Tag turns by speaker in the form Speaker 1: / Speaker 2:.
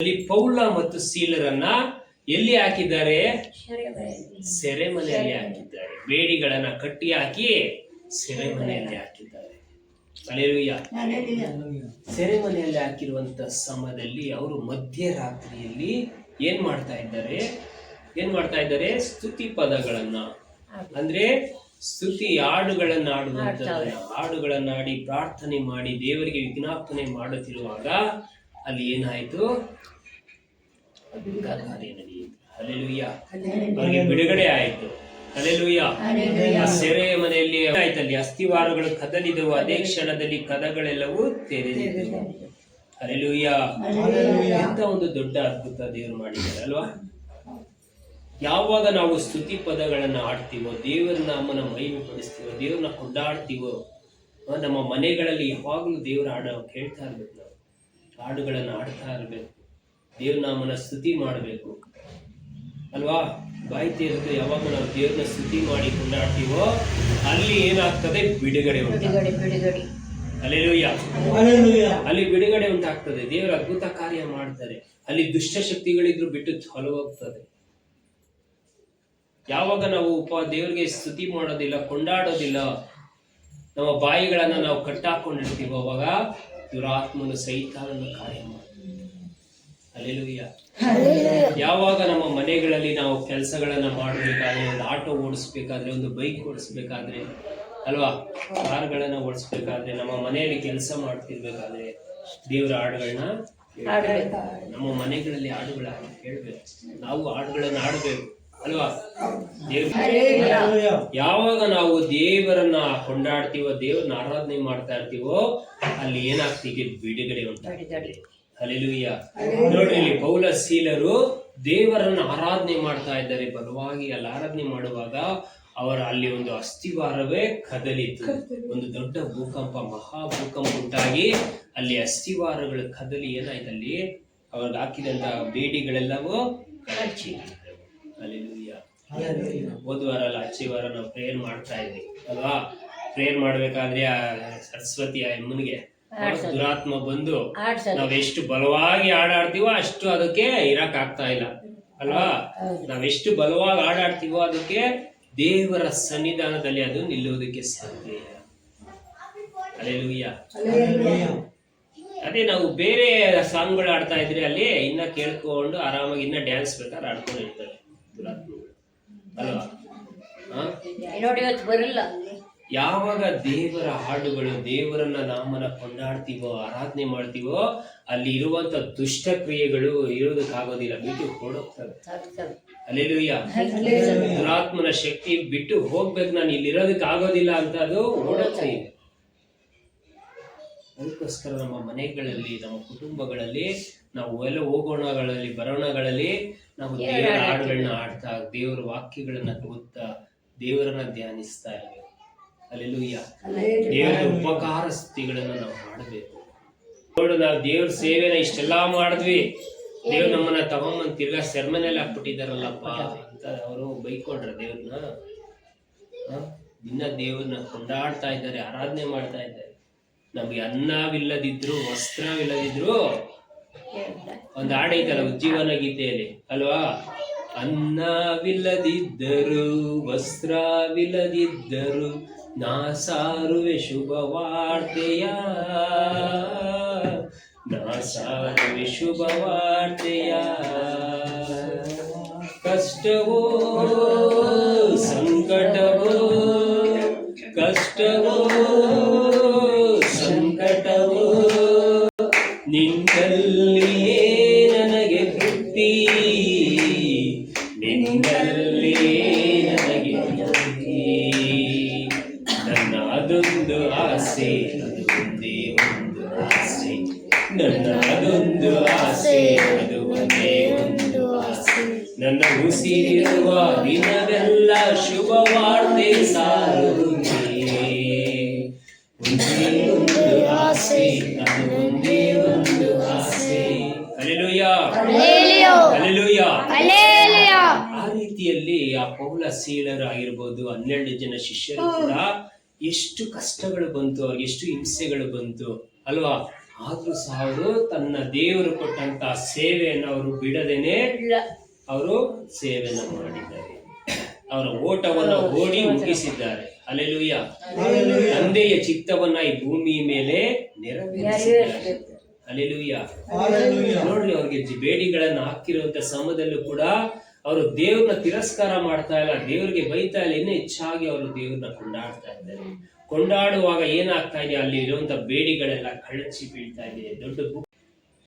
Speaker 1: ಅಲ್ಲಿ ಪೌಲ ಮತ್ತು ಸೀಲರನ್ನ ಎಲ್ಲಿ ಹಾಕಿದ್ದಾರೆ? ಸೆರೆಮನೆಯಲ್ಲಿ ಹಾಕಿದ್ದಾರೆ. ಬೇಡಿಗಳನ್ನ ಕಟ್ಟಿ ಹಾಕಿ ಸೆರೆಮನೆಯಲ್ಲಿ ಹಾಕಿದ್ದಾರೆ. ಹಲ್ಲೆಲೂಯಾ. ಸೆರೆಮನೆಯಲ್ಲಿ ಹಾಕಿರುವಂತ ಸಮಯದಲ್ಲಿ ಅವರು ಮಧ್ಯರಾತ್ರಿಯಲ್ಲಿ ಏನ್ ಮಾಡ್ತಾ ಇದ್ದಾರೆ? ಸ್ತುತಿ ಪದಗಳನ್ನ, ಅಂದ್ರೆ ಸ್ತುತಿ ಹಾಡುಗಳನ್ನ ಹಾಡುಗಳನ್ನಾಡಿ ಪ್ರಾರ್ಥನೆ ಮಾಡಿ ದೇವರಿಗೆ ವಿಜ್ಞಾಪನೆ ಮಾಡುತ್ತಿರುವಾಗ ಅಲ್ಲಿ ಏನಾಯ್ತು? ಕಾರ್ಯ ನಡೆಯಿತು. ಹಲ್ಲೆಲೂಯಾ. ಅವರಿಗೆ ಬಿಡುಗಡೆ ಆಯಿತು. ಹಲ್ಲೆಲೂಯಾ. ಸೆರೆ ಮನೆಯಲ್ಲಿ ಆಯ್ತಲ್ಲಿ ಅಸ್ಥಿವಾರಗಳು ಕದಲಿದವು. ಅದೇ ಕ್ಷಣದಲ್ಲಿ ಕದಗಳೆಲ್ಲವೂ ತೆರೆದಿದ್ದವು. ಹಲ್ಲೆಲೂಯಾ. ಎಂತ ಒಂದು ದೊಡ್ಡ ಅದ್ಭುತ ದೇವರು ಮಾಡಿದ್ದಾರೆ ಅಲ್ವಾ? ಯಾವಾಗ ನಾವು ಸ್ತುತಿ ಪದಗಳನ್ನ ಆಡ್ತೀವೋ, ದೇವರ ನಾಮನ ಮಹಿಮೆ ಪಡಿಸ್ತೀವೋ, ದೇವ್ರನ್ನ ಕೊಂಡಾಡ್ತೀವೋ, ನಮ್ಮ ಮನೆಗಳಲ್ಲಿ ಯಾವಾಗಲೂ ದೇವರ ಹಾಡು ಕೇಳ್ತಾ ಇರ್ಬೇಕು. ನಾವು ಹಾಡುಗಳನ್ನ ಆಡ್ತಾ ಇರ್ಬೇಕು, ದೇವ್ರ ನಾಮನ ಸ್ತುತಿ ಮಾಡಬೇಕು ಅಲ್ವಾ? ಬಾಯಿ ತೆರೆದು ಯಾವಾಗ ನಾವು ದೇವ್ರನ್ನ ಸ್ತುತಿ ಮಾಡಿ ಕೊಂಡಾಡ್ತೀವೋ ಅಲ್ಲಿ ಏನಾಗ್ತದೆ? ಬಿಡುಗಡೆ ಉಂಟಾಗ್ತದೆ. ಹಲ್ಲೆಲೂಯಾ. ಅಲ್ಲಿ ಬಿಡುಗಡೆ ಉಂಟಾಗ್ತದೆ. ದೇವರ ಅದ್ಭುತ ಕಾರ್ಯ ಮಾಡ್ತಾರೆ. ಅಲ್ಲಿ ದುಷ್ಟ ಶಕ್ತಿಗಳಿದ್ರು ಬಿಟ್ಟು ಹೊಲೋಗ್ತದೆ. ಯಾವಾಗ ನಾವು ದೇವರಿಗೆ ಸ್ತುತಿ ಮಾಡೋದಿಲ್ಲ, ಕೊಂಡಾಡೋದಿಲ್ಲ, ನಮ್ಮ ಬಾಯಿಗಳನ್ನ ನಾವು ಕಟ್ಟಾಕೊಂಡಿರ್ತೀವೋ ಅವಾಗ ದುರಾತ್ಮನು ಸೈತಾನನ ಕಾರ್ಯ ಮಾಡ್ತಾರೆ. ಹಲ್ಲೆಲೂಯಾ. ಯಾವಾಗ ನಮ್ಮ ಮನೆಗಳಲ್ಲಿ ನಾವು ಕೆಲಸಗಳನ್ನ ಮಾಡಬೇಕಾದ್ರೆ, ಒಂದು ಆಟೋ ಓಡಿಸ್ಬೇಕಾದ್ರೆ, ಒಂದು ಬೈಕ್ ಓಡಿಸ್ಬೇಕಾದ್ರೆ ಅಲ್ವಾ, ಕಾರುಗಳನ್ನ ಓಡಿಸ್ಬೇಕಾದ್ರೆ, ನಮ್ಮ ಮನೆಯಲ್ಲಿ ಕೆಲಸ ಮಾಡ್ತಿರ್ಬೇಕಾದ್ರೆ ದೇವರ ಹಾಡುಗಳನ್ನ ನಮ್ಮ ಮನೆಗಳಲ್ಲಿ ಹಾಡುಗಳನ್ನ ಕೇಳ್ಬೇಕು. ನಾವು ಹಾಡುಗಳನ್ನ ಆಡಬೇಕು ಅಲ್ವಾ? ಯಾವಾಗ ನಾವು ದೇವರನ್ನ ಕೊಂಡಾಡ್ತೀವೋ, ದೇವರನ್ನ ಆರಾಧನೆ ಮಾಡ್ತಾ ಇರ್ತೀವೋ ಅಲ್ಲಿ ಏನಾಗ್ತೀವಿ? ಬಿಡುಗಡೆ ಉಂಟಾಗ್ತದೆ. ಹಲ್ಲೆಲೂಯಾ. ನೋಡ್ರಿ, ಇಲ್ಲಿ ಪೌಲ ಸೀಲರು ದೇವರನ್ನ ಆರಾಧನೆ ಮಾಡ್ತಾ ಇದ್ದಾರೆ. ಬಲವಾಗಿ ಅಲ್ಲಿ ಆರಾಧನೆ ಮಾಡುವಾಗ ಅವರ ಅಲ್ಲಿ ಒಂದು ಅಸ್ಥಿವಾರವೇ ಕದಲಿತು. ಒಂದು ದೊಡ್ಡ ಭೂಕಂಪ, ಮಹಾ ಭೂಕಂಪ ಉಂಟಾಗಿ ಅಲ್ಲಿ ಅಸ್ಥಿವಾರಗಳು ಕದಲಿ ಏನಾಯ್ತಲ್ಲಿ ಅವ್ರಿಗೆ ಹಾಕಿದಂತ ಬೇಡಿಗಳೆಲ್ಲವೂ ಕಳಚಿ. ಹಲ್ಲೆಲೂಯಾ. ಹೋದ ವಾರ ಅಲ್ಲ, ಆಚೆ ವಾರ ನಾವು ಪ್ರೇಯರ್ ಮಾಡ್ತಾ ಇದ್ವಿ ಅಲ್ವಾ? ಪ್ರೇಯರ್ ಮಾಡ್ಬೇಕಾದ್ರೆ ಆ ಸರಸ್ವತಿ ಆ ಅಮ್ಮನಿಗೆ ದುರಾತ್ಮ ಬಂದು ನಾವೆಷ್ಟು ಬಲವಾಗಿ ಹಾಡಾಡ್ತೀವೋ ಅಷ್ಟು ಅದಕ್ಕೆ ಇರಕ್ ಆಗ್ತಾ ಇಲ್ಲ ಅಲ್ವಾ? ನಾವೆಷ್ಟು ಬಲವಾಗಿ ಹಾಡಾಡ್ತೀವೋ ಅದಕ್ಕೆ ದೇವರ ಸನ್ನಿಧಾನದಲ್ಲಿ ಅದು ನಿಲ್ಲುವುದಕ್ಕೆ ಸಾಧ್ಯ. ಹಲ್ಲೆಲೂಯಾ. ಅದೇ ನಾವು ಬೇರೆ ಸಾಂಗ್ಗಳು ಆಡ್ತಾ ಇದ್ರೆ ಅಲ್ಲಿ ಇನ್ನ ಕೇಳ್ಕೊಂಡು ಆರಾಮಾಗಿ ಇನ್ನ ಡ್ಯಾನ್ಸ್ ಬೇಕಾದ್ರೆ ಆಡ್ಕೊಂಡು ಇರ್ತಾರೆ ದುರಾತ್ಮಗಳು ಅಲ್ವಾ? ಬರಲ್ಲ. ಯಾವಾಗ ದೇವರ ಹಾಡುಗಳು, ದೇವರನ್ನ ನಾಮನ ಕೊಂಡಾಡ್ತೀವೋ, ಆರಾಧನೆ ಮಾಡ್ತೀವೋ ಅಲ್ಲಿ ಇರುವಂತ ದುಷ್ಟ ಕ್ರಿಯೆಗಳು ಇರೋದಕ್ಕಾಗೋದಿಲ್ಲ, ಬಿಟ್ಟು ಹೊರಡೋಗ್ತವೆ. ಹಲ್ಲೆಲೂಯಾ. ದುರಾತ್ಮನ ಶಕ್ತಿ ಬಿಟ್ಟು ಹೋಗ್ಬೇಕು, ನಾನು ಇಲ್ಲಿ ಇರೋದಕ್ಕೆ ಆಗೋದಿಲ್ಲ ಅಂತ ಅದು ಓಡುತ್ತಾ ಇದೆ. ಅದಕ್ಕೋಸ್ಕರ ನಮ್ಮ ಮನೆಗಳಲ್ಲಿ, ನಮ್ಮ ಕುಟುಂಬಗಳಲ್ಲಿ, ನಾವು ಎಲ್ಲ ಹೋಗೋಣಗಳಲ್ಲಿ ಬರೋಣಗಳಲ್ಲಿ ನಾವು ದೇವರ ಹಾಡುಗಳನ್ನ ಆಡ್ತಾ, ದೇವರ ವಾಕ್ಯಗಳನ್ನ ಓದ್ತಾ, ದೇವರನ್ನ ಧ್ಯಾನಿಸ್ತಾ ಇರಬೇಕು. ಹಲ್ಲೆಲೂಯಾ. ದೇವರ ಉಪಕಾರ ಸ್ತುತಿಗಳನ್ನ ನಾವು ಮಾಡಬೇಕು. ನೋಡು, ನಾವು ದೇವ್ರ ಸೇವೆನ ಇಷ್ಟೆಲ್ಲಾ ಮಾಡಿದ್ವಿ, ದೇವ್ರು ನಮ್ಮನ್ನ ತಗೊಂಬಂದ್ ತಿರ್ಗಾ ಸೆರೆಮನೆಯಲ್ಲಿ ಹಾಕ್ಬಿಟ್ಟಿದಾರಲ್ಲಪ್ಪ ಅಂತ ಅವರು ಬೈಕೊಂಡ್ರ ದೇವ್ರನ್ನ. ದಿನ ದೇವ್ರನ್ನ ಕೊಂಡಾಡ್ತಾ ಇದ್ದಾರೆ, ಆರಾಧನೆ ಮಾಡ್ತಾ ಇದ್ದಾರೆ. ನಮ್ಗೆ ಅನ್ನವಿಲ್ಲದಿದ್ರು, ವಸ್ತ್ರವಿಲ್ಲದಿದ್ರು, ಒಂದು ಹಾಡೈತಲ್ಲ ಉಜ್ಜೀವನ ಗೀತೆಯಲ್ಲಿ ಅಲ್ವಾ? ಅನ್ನವಿಲ್ಲದಿದ್ದರು, ವಸ್ತ್ರವಿಲ್ಲದಿದ್ದರು, ನಾ ಸಾರುವೆ ಶುಭ ವಾರ್ತೆಯ, ನಾ ಸಾರುವೆ ಶುಭ ವಾರ್ತೆಯ. ಕಷ್ಟವೋ ಸಂಕಟವೋ, ಕಷ್ಟವೋ ಸಂಕಟವೋ, ನಿನ್ನಲ್ಲಿಯೇ ನನಗೆ ತೃಪ್ತಿ, ನಿನ್ನಲ್ಲಿಯೇ ನನಗೆ ತೃಪ್ತಿ. ನನ್ನ ಅದೊಂದು ಆಸೆ, ಅದು ಒಂದೇ ಒಂದು ಆಸೆ, ನನ್ನ ಅದೊಂದು ಆಸೆ, ಅದು ಒಂದೇ ಒಂದು ಆಸೆ. ನನ್ನ ಉಸಿರಿರುವ ದಿನವೆಲ್ಲ ಶುಭ ವಾರ್ತೆ ಸಾರುವುದೇ. ಒಂದೇ ಒಂದು ಆಸೆ, ಅದು ಒಂದೇ ಒಂದು ಆಸೆ. ಹಲ್ಲೆಲೂಯಾ. ಹಲ್ಲೆಲೂಯಾ. ಆ ರೀತಿಯಲ್ಲಿ ಆ ಪೌಲ ಸೀಲರು ಆಗಿರ್ಬೋದು, 12 ಜನ ಶಿಷ್ಯರು ಕೂಡ ಎಷ್ಟು ಕಷ್ಟಗಳು ಬಂತು, ಅವ್ರಿಗೆ ಎಷ್ಟು ಹಿಂಸೆಗಳು ಬಂತು ಅಲ್ವಾ? ಆದ್ರೂ ಸಹ ಅವರು ತನ್ನ ದೇವರು ಕೊಟ್ಟಂತ ಸೇವೆಯನ್ನು ಅವರು ಬಿಡದೇನೆ ಅವರು ಸೇವೆಯನ್ನು ಮಾಡಿದ್ದಾರೆ. ಅವರ ಓಟವನ್ನು ಓಡಿ ಮುಗಿಸಿದ್ದಾರೆ. ಹಲ್ಲೆಲೂಯಾ. ತಂದೆಯ ಚಿತ್ತವನ್ನ ಈ ಭೂಮಿಯ ಮೇಲೆ ನೆರವೇರಿಸಿದ್ದಾರೆ. ಹಲ್ಲೆಲೂಯಾ. ನೋಡ್ರಿ, ಅವ್ರಿಗೆ ಬೇಡಿಗಳನ್ನ ಹಾಕಿರುವಂತ ಸಮಯದಲ್ಲೂ ಕೂಡ ಅವರು ದೇವ್ರನ್ನ ತಿರಸ್ಕಾರ ಮಾಡ್ತಾ ಇಲ್ಲ, ದೇವ್ರಿಗೆ ಬೈತಾ ಇಲ್ಲ, ಇನ್ನೂ ಹೆಚ್ಚಾಗಿ ಅವರು ದೇವ್ರನ್ನ ಕೊಂಡಾಡ್ತಾ ಇದ್ದಾರೆ. ಕೊಂಡಾಡುವಾಗ ಏನಾಗ್ತಾ ಇದೆ, ಅಲ್ಲಿ ಇರುವಂತ ಬೇಡಿಗಳೆಲ್ಲ ಕಳಚಿ ಬೀಳ್ತಾ ಇದೆ. ದೊಡ್ಡ